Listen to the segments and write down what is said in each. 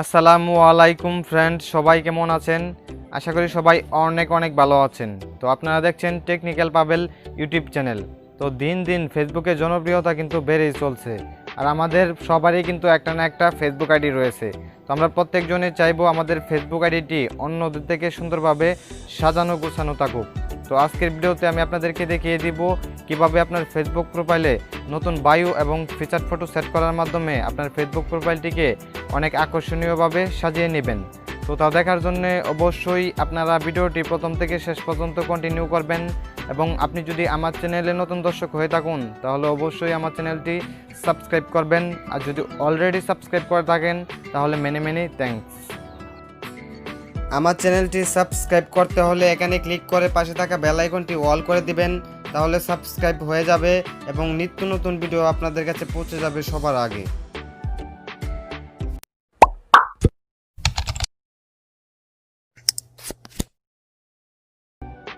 আসসালামু আলাইকুম ফ্রেন্ড, সবাই কেমন আছেন? আশা করি সবাই অনেক অনেক ভালো আছেন। তো আপনারা দেখছেন টেকনিক্যাল পাবেল ইউটিউব চ্যানেল। তো দিন দিন ফেসবুকের জনপ্রিয়তা কিন্তু বেড়েই চলছে, আর আমাদের সবারই কিন্তু একটা না একটা ফেসবুক আইডি রয়েছে। তো আমরা প্রত্যেকজনই চাইবো আমাদের ফেসবুক আইডিটি অন্যদের থেকে সুন্দরভাবে সাজানো গোছানো থাকুক। তো আজকের ভিডিওতে আমি আপনাদেরকে দেখিয়ে দিব কিভাবে আপনার ফেসবুক প্রোফাইলে নতুন বায়ো এবং ফিচার ফটো সেট করার মাধ্যমে আপনার ফেসবুক প্রোফাইলটিকে অনেক আকর্ষণীয়ভাবে সাজিয়ে নেবেন। তো তা দেখার জন্য অবশ্যই আপনারা ভিডিওটি প্রথম থেকে শেষ পর্যন্ত কন্টিনিউ করবেন, এবং আপনি যদি আমার চ্যানেলে নতুন দর্শক হয়ে থাকুন তাহলে অবশ্যই আমার চ্যানেলটি সাবস্ক্রাইব করবেন, আর যদি অলরেডি সাবস্ক্রাইব করে থাকেন তাহলে মেনি মেনি থ্যাঙ্কস। আমার চ্যানেলটি সাবস্ক্রাইব করতে হলে এখানে ক্লিক করে পাশে থাকা বেল আইকনটি অল করে দিবেন, তাহলে সাবস্ক্রাইব হয়ে যাবে এবং নিত্য নতুন ভিডিও আপনাদের কাছে পৌঁছে যাবে সবার আগে।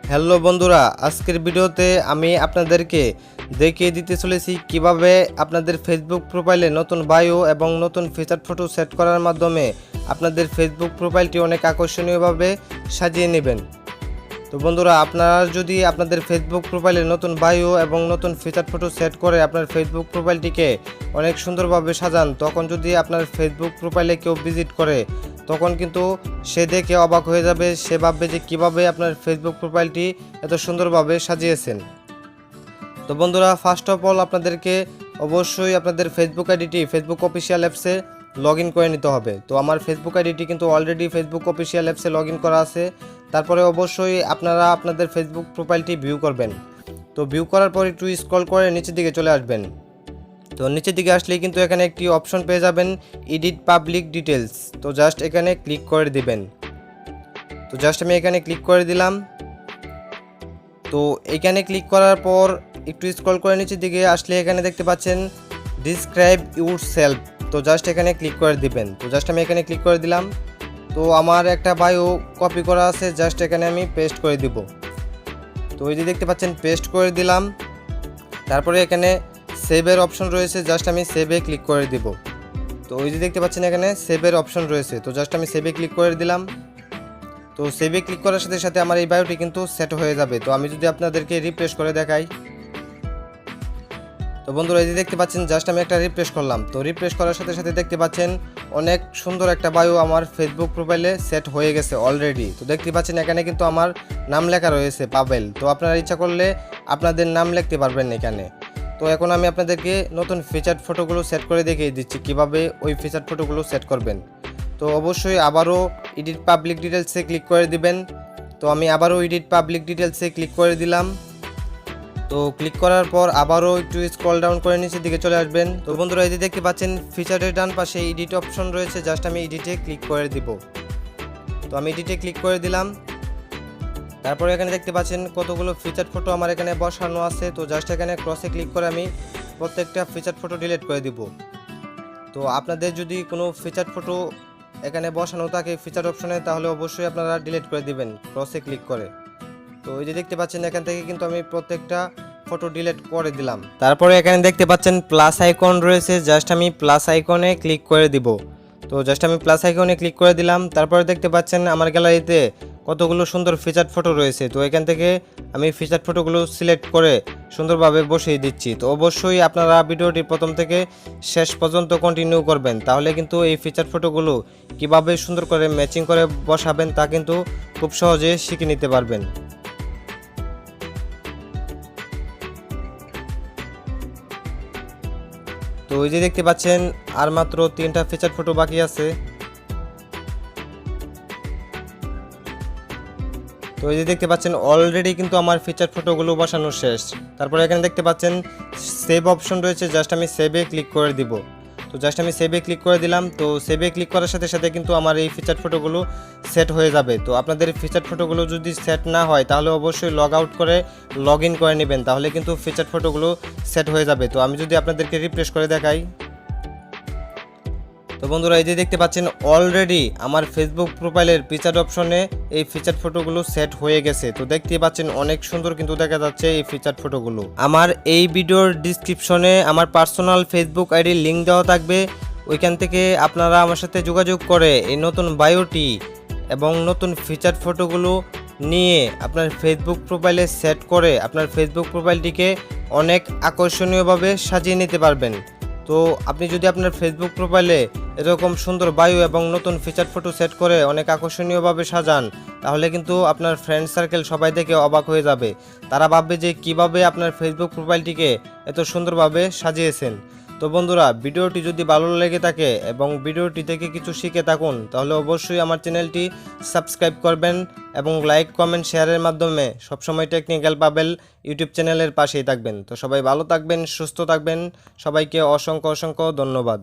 হ্যালো বন্ধুরা, আজকের ভিডিওতে আমি আপনাদেরকে দেখিয়ে দিতে চলেছি কিভাবে আপনাদের ফেসবুক প্রোফাইলে নতুন বায়ো এবং নতুন ফিচার ফটো সেট করার মাধ্যমে আপনাদের ফেসবুক প্রোফাইলটি অনেক আকর্ষণীয়ভাবে সাজিয়ে নেবেন। তো বন্ধুরা, আপনারা যদি আপনাদের ফেসবুক প্রোফাইলে নতুন বায়ো এবং নতুন ফিচার ফটো সেট করে আপনার ফেসবুক প্রোফাইলটিকে অনেক সুন্দরভাবে সাজান, তখন যদি আপনার ফেসবুক প্রোফাইলে কেউ ভিজিট করে তখন কিন্তু সে দেখে অবাক হয়ে যাবে, সে ভাববে যে কীভাবে আপনার ফেসবুক প্রোফাইলটি এত সুন্দরভাবে সাজিয়েছেন। তো বন্ধুরা, ফার্স্ট অফ অল আপনাদেরকে অবশ্যই আপনাদের ফেসবুক আইডিটি ফেসবুক অফিসিয়াল অ্যাপসে লগ ইন করে নিতে হবে। তো আমার ফেসবুক আইডিটি কিন্তু অলরেডি ফেসবুক অফিসিয়াল অ্যাপসে লগ ইন করা আছে। তারপরে অবশ্যই আপনারা আপনাদের ফেসবুক প্রোফাইলটি ভিউ করবেন। তো ভিউ করার পর একটু স্ক্রল করে নিচের দিকে চলে আসবেন। তো নিচের দিকে আসলেই কিন্তু এখানে একটি অপশন পেয়ে যাবেন, এডিট পাবলিক ডিটেলস। তো জাস্ট এখানে ক্লিক করে দিবেন। তো জাস্ট আমি এখানে ক্লিক করে দিলাম। তো এখানে ক্লিক করার পর একটু স্ক্রল করে নিচের দিকে আসলে এখানে দেখতে পাচ্ছেন ডিসক্রাইব ইউর সেলফ। তো জাস্ট এখানে ক্লিক করে দিবেন। তো জাস্ট আমি এখানে ক্লিক করে দিলাম। তো আমার একটা বায়ো কপি করা আছে, জাস্ট এখানে আমি পেস্ট করে দিব। তো এই যে দেখতে পাচ্ছেন পেস্ট করে দিলাম। তারপরে এখানে সেভের অপশন রয়েছে, জাস্ট আমি সেভে ক্লিক করে দিব। তো ওই যে দেখতে পাচ্ছেন এখানে সেভের অপশন রয়েছে, তো জাস্ট আমি সেভে ক্লিক করে দিলাম। তো সেভে ক্লিক করার সাথে সাথে আমার এই বায়োটি কিন্তু সেট হয়ে যাবে। তো আমি যদি আপনাদেরকে রিফ্রেশ করে দেখাই, তো বন্ধুরা এই যে দেখতে পাচ্ছেন জাস্ট আমি একটা রিফ্রেশ করলাম। তো রিফ্রেশ করার সাথে সাথে দেখতে পাচ্ছেন অনেক সুন্দর একটা বায়ো আমার ফেসবুক প্রোফাইলে সেট হয়ে গেছে অলরেডি। তো দেখতে পাচ্ছেন এখানে কিন্তু আমার নাম লেখা রয়েছে পাবেল। তো আপনারা ইচ্ছা করলে আপনাদের নাম লিখতে পারবেন এখানে। তো এখন আমি আপনাদেরকে নতুন ফিচার ফটোগুলো সেট করে দেখিয়ে দিচ্ছি কিভাবে ওই ফিচার ফটোগুলো সেট করবেন। তো অবশ্যই আবারও এডিট পাবলিক ডিটেলসে ক্লিক করে দিবেন। তো আমি আবারও এডিট পাবলিক ডিটেলসে ক্লিক করে দিলাম। তো ক্লিক করার পর আবারও একটু স্ক্রল ডাউন করে নিচের দিকে চলে আসবেন। তো বন্ধুরা এই যে দেখতে পাচ্ছেন ফিচারের ডান পাশে এডিট অপশন রয়েছে, জাস্ট আমি এডিটে ক্লিক করে দিব। তো আমি এডিটে ক্লিক করে দিলাম। তারপরে এখানে দেখতে পাচ্ছেন কতগুলো ফিচার ফটো আমার এখানে বসানো আছে। তো জাস্ট এখানে ক্রসে ক্লিক করে আমি প্রত্যেকটা ফিচার ফটো ডিলিট করে দিব। তো আপনাদের যদি কোনো ফিচার ফটো এখানে বসানো থাকে ফিচার অপশনে, তাহলে অবশ্যই আপনারা ডিলিট করে দিবেন ক্রসে ক্লিক করে। তো এই যে দেখতে পাচ্ছেন এখান থেকে কিন্তু আমি প্রত্যেকটা ফটো ডিলিট করে দিলাম। তারপরে এখানে দেখতে পাচ্ছেন প্লাস আইকন রয়েছে, জাস্ট আমি প্লাস আইকনে ক্লিক করে দিব। তো জাস্ট আমি প্লাস আইকনে ক্লিক করে দিলাম। তারপরে দেখতে পাচ্ছেন আমার গ্যালারিতে কতগুলো সুন্দর ফিচার ফটো রয়েছে। তো এখান থেকে আমি ফিচার ফটোগুলো সিলেক্ট করে সুন্দরভাবে বসিয়ে দিচ্ছি। তো অবশ্যই আপনারা ভিডিওটি প্রথম থেকে শেষ পর্যন্ত কন্টিনিউ করবেন, তাহলে কিন্তু এই ফিচার ফটোগুলো কিভাবে সুন্দর করে ম্যাচিং করে বসাবেন তা কিন্তু খুব সহজে শিখে নিতে পারবেন। তো ওই যে দেখতে পাচ্ছেন আর মাত্র 3টা ফিচার ফটো বাকি আছে। তো এই যে দেখতে পাচ্ছেন অলরেডি কিন্তু আমার ফিচার ফটোগুলো বসানো শেষ। তারপরে এখানে দেখতে পাচ্ছেন সেভ অপশন রয়েছে, জাস্ট আমি সেভে ক্লিক করে দিব। তো জাস্ট আমি সেভে ক্লিক করে দিলাম। তো সেভে ক্লিক করার সাথে সাথে কিন্তু আমার এই ফিচার ফটোগুলো সেট হয়ে যাবে। তো আপনাদের ফিচার ফটোগুলো যদি সেট না হয় তাহলে অবশ্যই লগ আউট করে লগ ইন করে নেবেন, তাহলে কিন্তু ফিচার ফটোগুলো সেট হয়ে যাবে। তো আমি যদি আপনাদেরকে রিফ্রেশ করে দেখাই, তো বন্ধুরা এই যে দেখতে পাচ্ছেন অলরেডি আমার ফেসবুক প্রোফাইলের ফিচার অপশনে এই ফিচার ফটোগুলো সেট হয়ে গেছে। তো দেখতেই পাচ্ছেন অনেক সুন্দর কিন্তু দেখা যাচ্ছে এই ফিচার ফটোগুলো। আমার এই ভিডিওর ডিসক্রিপশনে আমার পার্সোনাল ফেসবুক আইডির লিঙ্ক দেওয়া থাকবে, ওইখান থেকে আপনারা আমার সাথে যোগাযোগ করে এই নতুন বায়োটি এবং নতুন ফিচার ফটোগুলো নিয়ে আপনার ফেসবুক প্রোফাইলে সেট করে আপনার ফেসবুক প্রোফাইলটিকে অনেক আকর্ষণীয়ভাবে সাজিয়ে নিতে পারবেন। তো আপনি যদি আপনার ফেসবুক প্রোফাইলে এরকম সুন্দর বায়ো এবং নতুন ফিচার ফটো সেট করে অনেক আকর্ষণীয়ভাবে সাজান, তাহলে কিন্তু আপনার ফ্রেন্ড সার্কেল সবাই দেখে অবাক হয়ে যাবে। তারা ভাববে যে কিভাবে আপনার ফেসবুক প্রোফাইলটিকে এত সুন্দরভাবে সাজিয়েছেন। তো বন্ধুরা, ভিডিওটি যদি ভালো লেগে থাকে এবং ভিডিওটি থেকে কিছু শিখে থাকুন, তাহলে অবশ্যই আমার চ্যানেলটি সাবস্ক্রাইব করবেন এবং লাইক কমেন্ট শেয়ারের মাধ্যমে সবসময় টেকনিক্যাল পাবেল ইউটিউব চ্যানেলের পাশেই থাকবেন। তো সবাই ভালো থাকবেন, সুস্থ থাকবেন। সবাইকে অসংখ্য অসংখ্য ধন্যবাদ।